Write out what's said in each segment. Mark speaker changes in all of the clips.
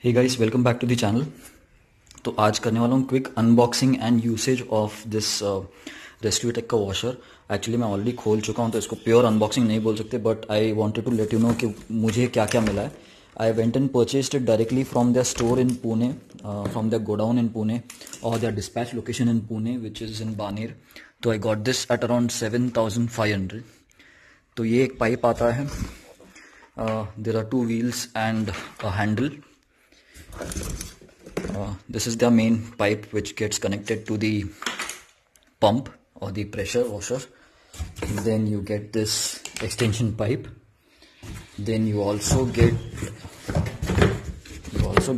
Speaker 1: Hey guys, welcome back to the channel. तो आज करने वाला हूँ quick unboxing and usage of this Rescue Tech का वॉशर। एक्चुअली मैं ऑलरेडी खोल चुका हूँ तो इसको प्योर अनबॉक्सिंग नहीं बोल सकते, but I wanted to let you know कि मुझे क्या क्या मिला है। I went and purchased it directly from their store in Pune, from their godown in Pune और their dispatch location in Pune which is in Baner. तो I got this at around 7,500। तो ये एक पाइप आता है, there are 2 wheels and a handle. This is the main pipe which gets connected to the pump or the pressure washer. Then you get this extension pipe. Then you also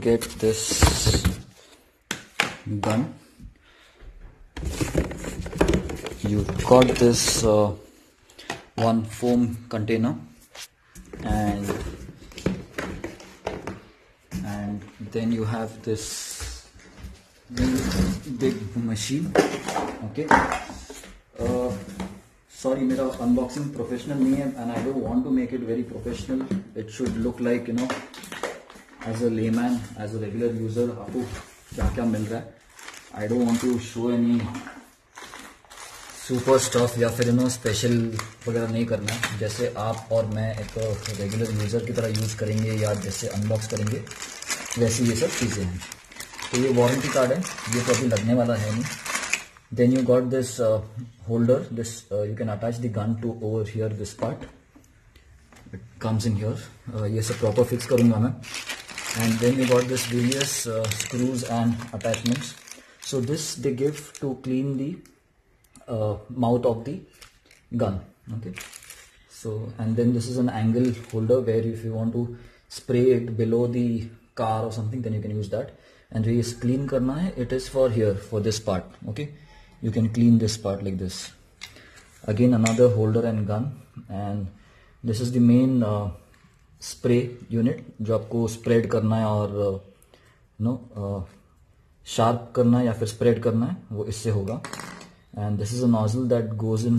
Speaker 1: get this gun. You got this one foam container and then you have this big machine. Okay, sorry, मेरा unboxing professional नहीं है and I don't want to make it very professional. It should look like, you know, as a layman, as a regular user आपको क्या क्या मिल रहा है. I don't want to show any super stuff या फिर special वगैरह नहीं करना है. जैसे आप और मैं एक रेगुलर यूज़र की तरह यूज़ करेंगे या जैसे अनबॉक्स करेंगे वैसी ये सब चीज़ें हैं. तो ये वारंटी कार्ड है, ये तो अभी लगने वाला है नहीं. Then you got this holder, this you can attach the gun to over here, this part it comes in here. ये सब प्रॉपर फिक्स करूँगा मैं. And then you got this various screws and attachments. So this they give to clean the mouth of the gun. Okay, so and then this is an angle holder where if you want to spray it below the car or something, then you can use that. And जो ये clean करना है, it is for here, for this part. Okay, you can clean this part like this. Again another holder and gun, and this is the main spray unit जो आपको spread करना है और sharp करना है या फिर spread करना है, वो इससे होगा. And this is a nozzle that goes in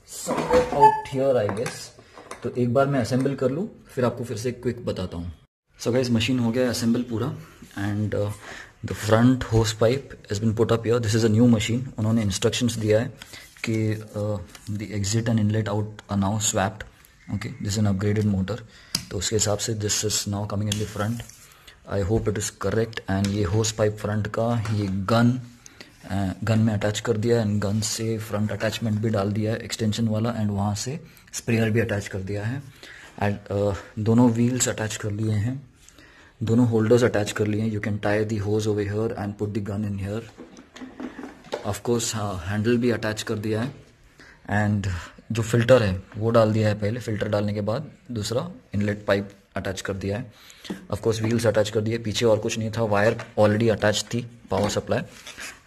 Speaker 1: somewhere out here, I guess. तो एक बार मैं असेंबल कर लूँ फिर आपको फिर से क्विक बताता हूँ. So guys, मशीन हो गया असेंबल पूरा and the front hose pipe has been put up here. This is a new machine. उन्होंने instructions दिया है कि the exit and inlet out are now swapped. Okay, this is an upgraded motor. तो उसके हिसाब से this is now coming in the front. I hope it is correct. And ये hose pipe front का ये गन में attach कर दिया एंड गन से फ्रंट अटैचमेंट भी डाल दिया है एक्सटेंशन वाला एंड वहाँ से स्प्रेयर भी अटैच कर दिया है. एंड दोनों व्हील्स अटैच कर लिए हैं, दोनों होल्डर्स अटैच कर लिए हैं. You can tie the hose over here and put the gun in here. Of course handle भी अटैच कर दिया है एंड जो फिल्टर है वो डाल दिया है पहले. फिल्टर डालने के बाद दूसरा इनलेट पाइप अटैच कर दिया है. ऑफ कोर्स व्हील्स अटैच कर दिए. पीछे और कुछ नहीं था, वायर ऑलरेडी अटैच थी, पावर सप्लाई.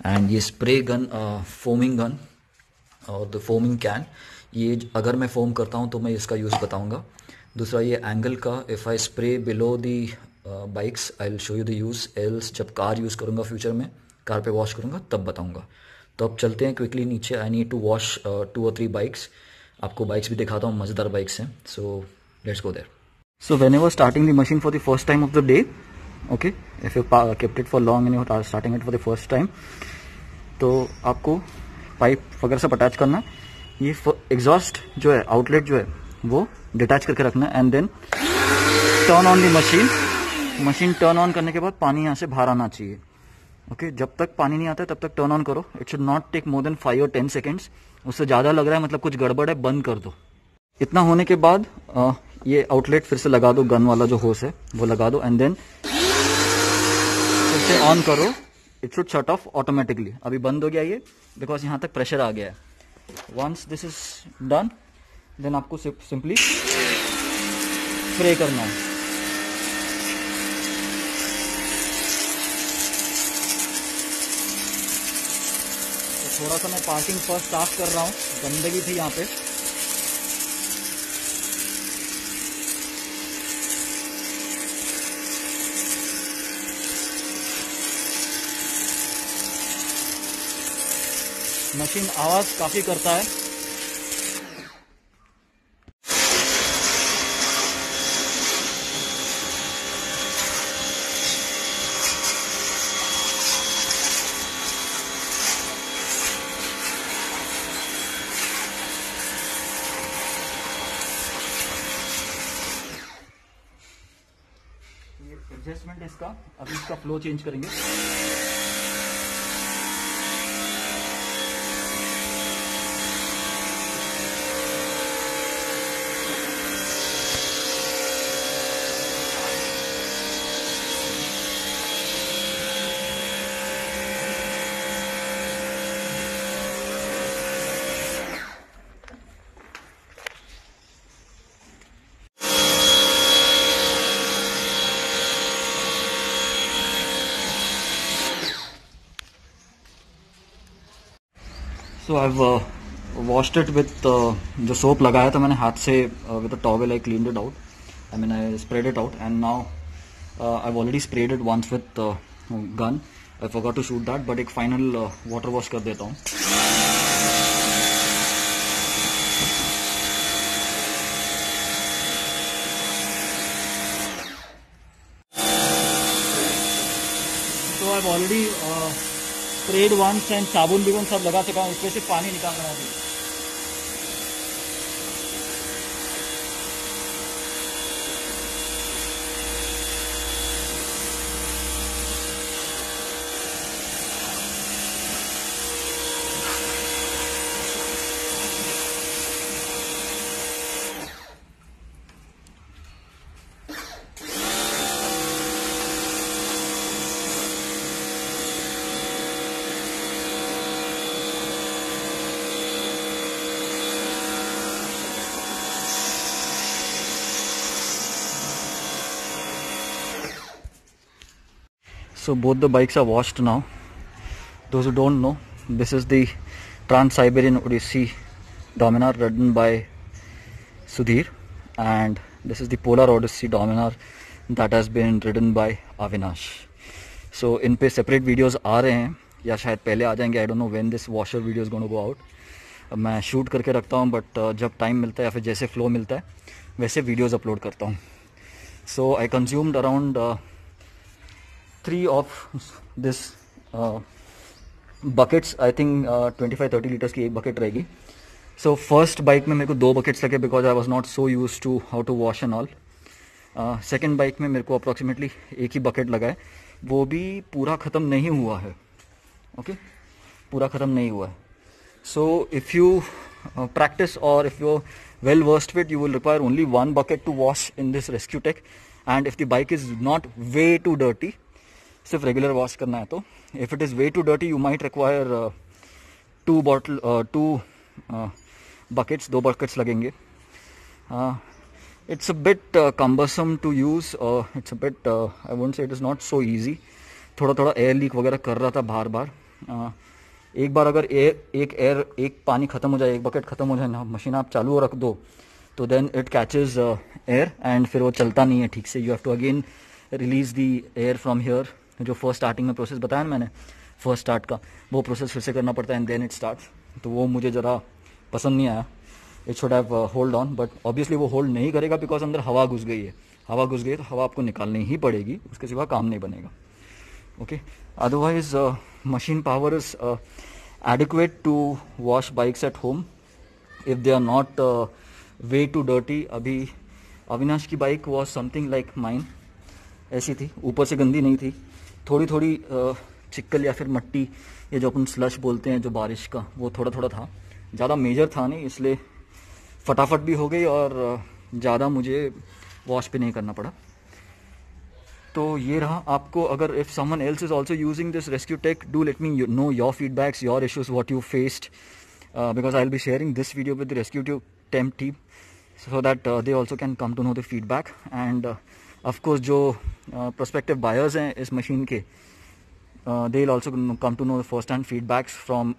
Speaker 1: एंड ये स्प्रे गन, फोमिंग गन और द फोमिंग कैन, ये अगर मैं फोम करता हूँ तो मैं इसका यूज़ बताऊँगा. दूसरा ये एंगल का, if I spray below the bikes I will show you the use. Else जब कार यूज़ करूँगा फ्यूचर में, कार पे वॉश करूँगा तब बताऊँगा. तो अब चलते हैं क्विकली नीचे. I need to wash 2 or 3 bikes. आपको बाइक्स भी दिखाता हूँ, मज़ेदार बाइक्स हैं. So let's go there. So whenever starting the machine for the first time of the day, okay, if you kept it for long and you are starting it for the first time, तो आपको pipe वगैरह सब attach करना. ये exhaust जो है, outlet जो है वो डिटैच करके रखना है. And then turn on the machine. Machine turn on करने के बाद पानी यहाँ से बाहर आना चाहिए. ओके, जब तक पानी नहीं आता है तब तक टर्न ऑन करो. It should not take more than 5 or 10 seconds. उससे ज़्यादा लग रहा है मतलब कुछ गड़बड़ है, बंद कर दो. इतना होने के बाद ये आउटलेट फिर से लगा दो, गन वाला जो होस है वो लगा दो. एंड देन फिर से ऑन करो. It should shut off automatically. अभी बंद हो गया ये, बिकॉज यहाँ तक प्रेशर आ गया है. Once this is done, then आपको सिंपली स्प्रे करना है. तो थोड़ा सा मैं पार्किंग फर्स्ट साफ कर रहा हूँ, गंदगी थी यहाँ पे. मशीन आवाज काफी करता है. एडजस्टमेंट इसका, अभी इसका फ्लो चेंज करेंगे। So I washed it with जो सोप लगाया था मैंने हाथ से with a towel, I cleaned it out, I mean I sprayed it out, and now I already sprayed it once with gun, I forgot to shoot that, but एक final water wash कर देता हूँ। तो I already sprayed once and साबुन भी सब लगा चुका हूँ, उसमें से पानी निकालना है अभी। So both the bikes are washed now. Those who don't know, this is the Trans-Siberian Odyssey Dominar ridden by Sudhir, and this is the Polar Odyssey Dominar that has been ridden by Avinash. So इन पे separate videos आ रहे हैं या शायद पहले आ जाएंगे, I don't know when this washer video is going to go out. मैं shoot करके रखता हूँ, बट जब टाइम मिलता है या फिर जैसे फ्लो मिलता है वैसे वीडियोस अपलोड करता हूँ। So I consumed around 3 of this buckets, I think 25-30 litres की एक बकेट रहेगी। सो फर्स्ट बाइक में मेरे को 2 बकेट्स लगे because I was not so used to how to wash and all. Second bike में मेरे को अप्रॉक्सीमेटली एक ही बकेट लगा है, वो भी पूरा ख़त्म नहीं हुआ है। ओके पूरा ख़त्म नहीं हुआ है। So if you practice or if you're well versed with, you will require only 1 bucket to wash in this Rescue Tech, and if the bike is not way too dirty, सिर्फ regular wash करना है तो if it is way too dirty you might require 2 buckets, 2 buckets लगेंगे। It's a bit cumbersome to use, it's a bit I won't say it is not so easy. थोड़ा थोड़ा air leak वगैरह कर रहा था बार बार। एक बार अगर एक पानी ख़त्म हो जाए, एक बकेट ख़त्म हो जाए ना, मशीन आप चालू रख दो तो then it catches air and फिर वो चलता नहीं है ठीक से। You have to again release the air from here. जो फर्स्ट स्टार्टिंग में प्रोसेस बताया ना मैंने फर्स्ट स्टार्ट का, वो प्रोसेस फिर से करना पड़ता है एंड देन इट स्टार्ट्स। तो वो मुझे ज़रा पसंद नहीं आया। It should have hold on, but obviously वो होल्ड नहीं करेगा बिकॉज अंदर हवा घुस गई है। हवा घुस गई तो हवा आपको निकालनी ही पड़ेगी, उसके सिवा काम नहीं बनेगा। Okay otherwise machine power is adequate to wash bikes at home if they are not way too dirty। अभी अविनाश की bike was something like mine, ऐसी थी, ऊपर से गंदी नहीं थी, थोड़ी थोड़ी चिक्कल या फिर मट्टी, ये जो अपन स्लश बोलते हैं जो बारिश का, वो थोड़ा थोड़ा था, ज़्यादा मेजर था नहीं, इसलिए फटाफट भी हो गई और ज़्यादा मुझे वॉश भी नहीं करना पड़ा। तो ये रहा। आपको अगर if someone else is also using this Rescue Tech, do let me know your feedbacks, your issues, what you faced, because I will be sharing this video with the Rescue team team so that they also can come to know the feedback. And of course जो prospective buyers हैं इस मशीन के, they will also come to know the first hand feedbacks from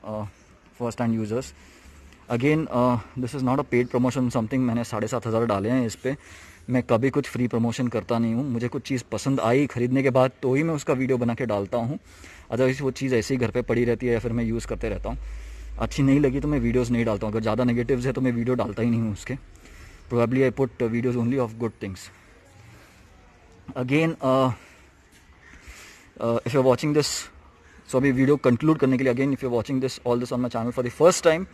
Speaker 1: first hand users. Again this is not a paid promotion something, मैंने 7,500 डाले हैं इस पर। मैं कभी कुछ फ्री प्रमोशन करता नहीं हूँ। मुझे कुछ चीज़ पसंद आई खरीदने के बाद तो ही मैं उसका वीडियो बना के डालता हूँ, अदरवाइज वो चीज़ ऐसे ही घर पे पड़ी रहती है या फिर मैं यूज़ करते रहता हूँ। अच्छी नहीं लगी तो मैं वीडियोस नहीं डालता हूँ। अगर ज़्यादा नेगेटिव्स है तो मैं वीडियो डालता ही नहीं हूँ उसके। Probably I put videos only of good things. Again if you are watching this, so अभी वीडियो कंक्लूड करने के लिए, again if you are watching this all this on my channel for the first time,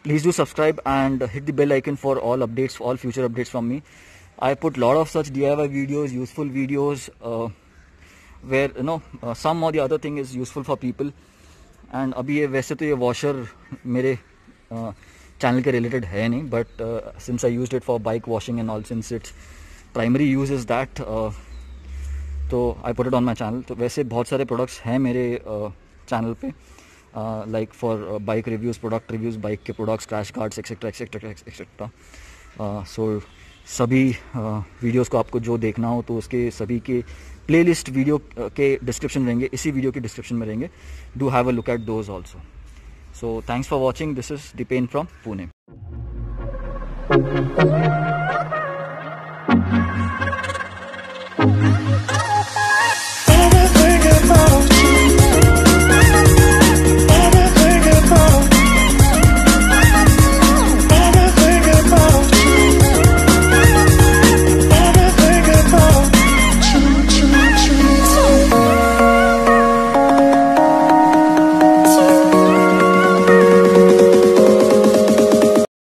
Speaker 1: please do subscribe and hit the bell icon for all updates, all future updates from me. I put lot of such DIY videos, useful videos, where some or the other thing is useful for people. And अभी ये वैसे तो ये washer मेरे channel के related है नहीं, but since I used it for bike washing and all, since it's primary use is that, तो I put it on my channel. तो वैसे बहुत सारे प्रोडक्ट्स हैं मेरे चैनल पे, like for bike reviews, product reviews, bike के products, crash cards, etcetera etcetera etcetera. So सभी वीडियोस को आपको जो देखना हो तो उसके सभी के प्लेलिस्ट वीडियो के डिस्क्रिप्शन रहेंगे, इसी वीडियो के डिस्क्रिप्शन में रहेंगे. Do have a look at those also. So thanks for watching. This is Deepen from Pune.